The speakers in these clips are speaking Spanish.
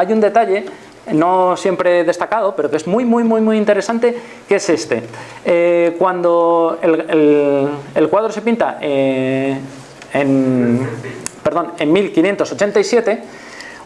hay un detalle no siempre destacado, pero que es muy interesante, que es este. Cuando el cuadro se pinta en 1587,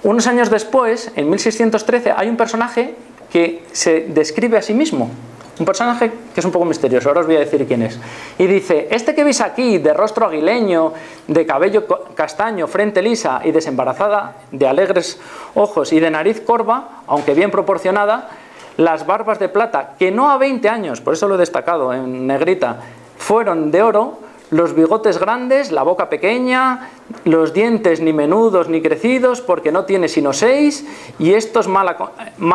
unos años después, en 1613, hay un personaje que se describe a sí mismo. Un personaje que es un poco misterioso, ahora os voy a decir quién es. Y dice: este que veis aquí, de rostro aguileño, de cabello castaño, frente lisa y desembarazada, de alegres ojos y de nariz corva, aunque bien proporcionada, las barbas de plata, que no a 20 años, por eso lo he destacado en negrita, fueron de oro, los bigotes grandes, la boca pequeña, los dientes ni menudos ni crecidos, porque no tiene sino 6, y estos mal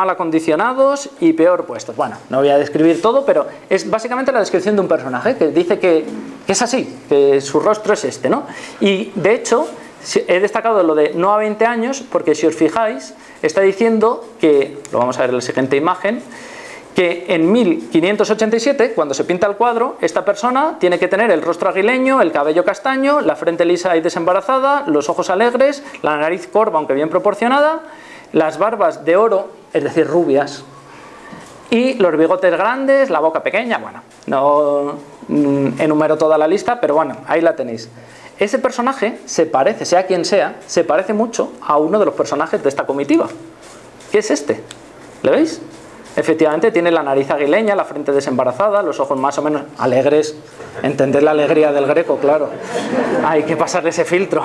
acondicionados y peor puestos. Bueno, no voy a describir todo, pero es básicamente la descripción de un personaje que dice que es así, que su rostro es este, ¿no? Y de hecho, he destacado lo de no a 20 años, porque si os fijáis, está diciendo que, lo vamos a ver en la siguiente imagen, que en 1587, cuando se pinta el cuadro, esta persona tiene que tener el rostro aguileño, el cabello castaño, la frente lisa y desembarazada, los ojos alegres, la nariz corva aunque bien proporcionada, las barbas de oro, es decir, rubias, y los bigotes grandes, la boca pequeña. Bueno, no enumero toda la lista, pero bueno, ahí la tenéis. Ese personaje se parece, sea quien sea, se parece mucho a uno de los personajes de esta comitiva, que es este. ¿Le veis? Efectivamente tiene la nariz aguileña, la frente desembarazada, los ojos más o menos alegres. Entended la alegría del Greco, claro. Hay que pasarle ese filtro.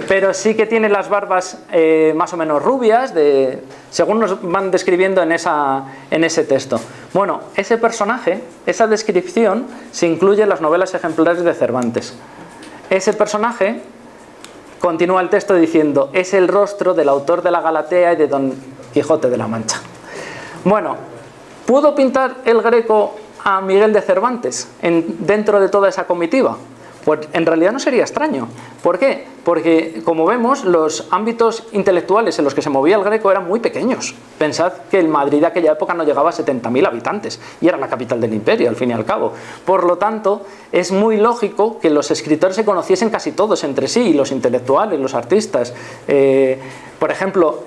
Pero sí que tiene las barbas más o menos rubias, según nos van describiendo en ese texto. Bueno, ese personaje, esa descripción, se incluye en las novelas ejemplares de Cervantes. Ese personaje, continúa el texto diciendo, es el rostro del autor de la Galatea y de Don Quijote de la Mancha. Bueno, ¿pudo pintar el Greco a Miguel de Cervantes dentro de toda esa comitiva? Pues en realidad no sería extraño. ¿Por qué? Porque, como vemos, los ámbitos intelectuales en los que se movía el Greco eran muy pequeños. Pensad que el Madrid de aquella época no llegaba a 70.000 habitantes y era la capital del imperio, al fin y al cabo. Por lo tanto, es muy lógico que los escritores se conociesen casi todos entre sí, y los intelectuales, los artistas. Por ejemplo,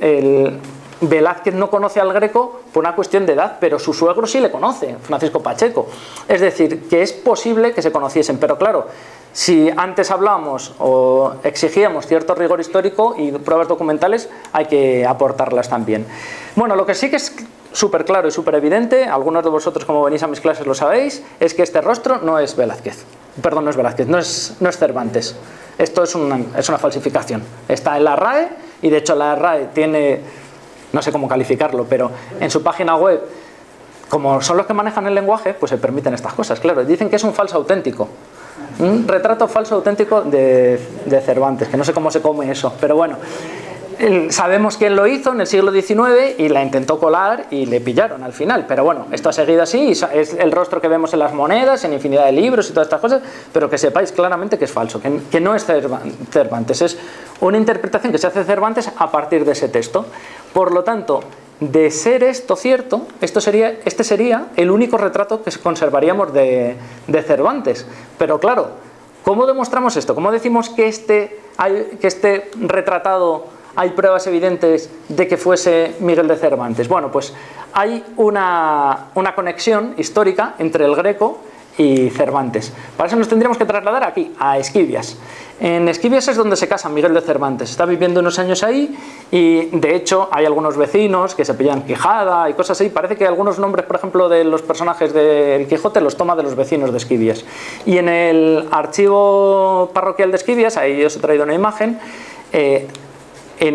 Velázquez no conoce al Greco por una cuestión de edad, pero su suegro sí le conoce, Francisco Pacheco. Es decir, que es posible que se conociesen, pero claro, si antes hablábamos o exigíamos cierto rigor histórico y pruebas documentales, hay que aportarlas también. Bueno, lo que sí que es súper claro y súper evidente, algunos de vosotros, como venís a mis clases, lo sabéis, es que este rostro no es Velázquez. Perdón, no es Velázquez, no es Cervantes. Esto es una falsificación. Está en la RAE, y de hecho la RAE tiene, no sé cómo calificarlo, pero en su página web, como son los que manejan el lenguaje, pues se permiten estas cosas, claro. Dicen que es un falso auténtico, un retrato falso auténtico de Cervantes, que no sé cómo se come eso, pero bueno, sabemos quién lo hizo en el siglo XIX y la intentó colar y le pillaron al final. Pero bueno, esto ha seguido así, y es el rostro que vemos en las monedas, en infinidad de libros y todas estas cosas, pero que sepáis claramente que es falso, que no es Cervantes, es una interpretación que se hace de Cervantes a partir de ese texto. Por lo tanto, de ser esto cierto, este sería el único retrato que conservaríamos de Cervantes. Pero claro, ¿cómo demostramos esto? ¿Cómo decimos que este retratado hay pruebas evidentes de que fuese Miguel de Cervantes? Bueno, pues hay una conexión histórica entre el Greco y Cervantes. Para eso nos tendríamos que trasladar aquí, a Esquivias. En Esquivias es donde se casa Miguel de Cervantes. Está viviendo unos años ahí, y de hecho hay algunos vecinos que se apellidan Quijada y cosas así. Parece que algunos nombres, por ejemplo, de los personajes del Quijote los toma de los vecinos de Esquivias. Y en el archivo parroquial de Esquivias, ahí os he traído una imagen,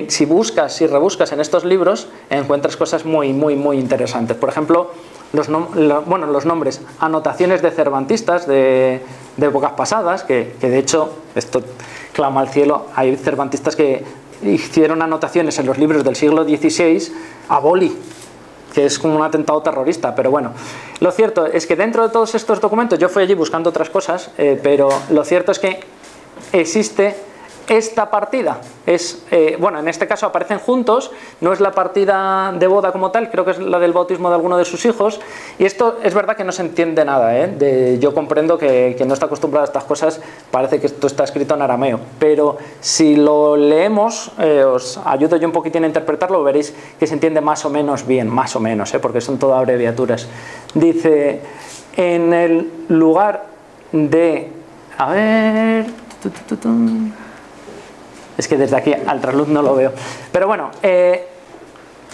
si buscas y rebuscas en estos libros, encuentras cosas muy interesantes. Por ejemplo, los nombres, anotaciones de cervantistas de épocas pasadas, que de hecho, esto clama al cielo, hay cervantistas que hicieron anotaciones en los libros del siglo XVI a boli, que es como un atentado terrorista. Pero bueno, lo cierto es que dentro de todos estos documentos, yo fui allí buscando otras cosas, pero lo cierto es que existe esta partida es, bueno, en este caso aparecen juntos, no es la partida de boda como tal, creo que es la del bautismo de alguno de sus hijos, y esto es verdad que no se entiende nada, yo comprendo que no está acostumbrado a estas cosas, parece que esto está escrito en arameo, pero si lo leemos, os ayudo yo un poquitín a interpretarlo, veréis que se entiende más o menos bien, más o menos, porque son todo abreviaturas. Dice, en el lugar de, a ver, es que desde aquí al trasluz no lo veo, pero bueno,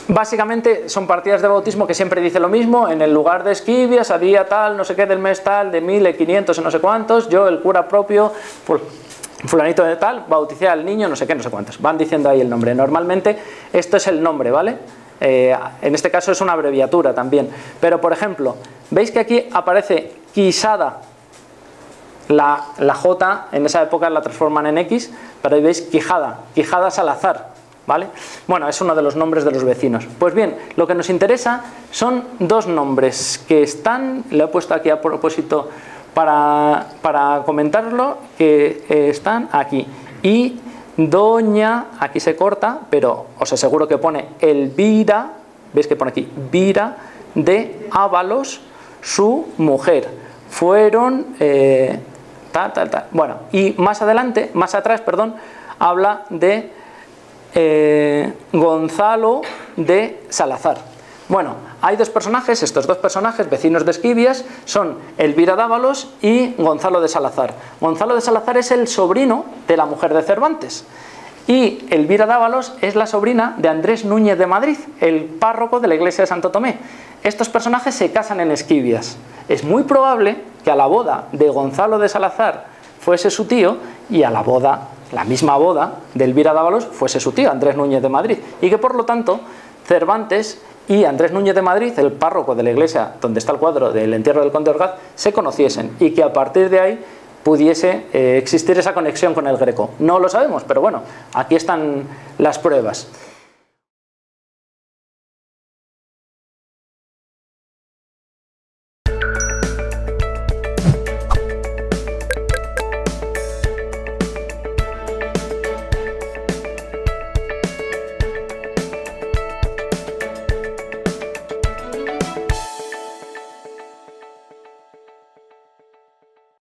básicamente son partidas de bautismo que siempre dice lo mismo: en el lugar de Esquivias, a día tal, no sé qué, del mes tal, de 1500 y no sé cuántos, yo, el cura propio, fulanito de tal, bauticé al niño, no sé qué, no sé cuántos, van diciendo ahí el nombre. Normalmente esto es el nombre, ¿vale? En este caso es una abreviatura también, pero por ejemplo, veis que aquí aparece Quisada, la J en esa época la transforman en X, pero ahí veis Quijada Salazar, ¿vale? Bueno, es uno de los nombres de los vecinos. Pues bien, lo que nos interesa son dos nombres que están, lo he puesto aquí a propósito para comentarlo, que están aquí. Y doña, aquí se corta, pero os aseguro que pone Elvira, veis que pone aquí, Vira de Ábalos, su mujer. Fueron... Bueno, y más adelante, más atrás, perdón, habla de Gonzalo de Salazar. Bueno, hay dos personajes, estos dos personajes, vecinos de Esquivias, son Elvira Dávalos y Gonzalo de Salazar. Gonzalo de Salazar es el sobrino de la mujer de Cervantes. Y Elvira Dávalos es la sobrina de Andrés Núñez de Madrid, el párroco de la iglesia de Santo Tomé. Estos personajes se casan en Esquivias. Es muy probable que a la boda de Gonzalo de Salazar fuese su tío, y a la boda, la misma boda de Elvira Dávalos, fuese su tío, Andrés Núñez de Madrid. Y que por lo tanto Cervantes y Andrés Núñez de Madrid, el párroco de la iglesia donde está el cuadro del entierro del conde Orgaz, se conociesen, y que a partir de ahí pudiese existir esa conexión con el Greco. No lo sabemos, pero bueno, aquí están las pruebas.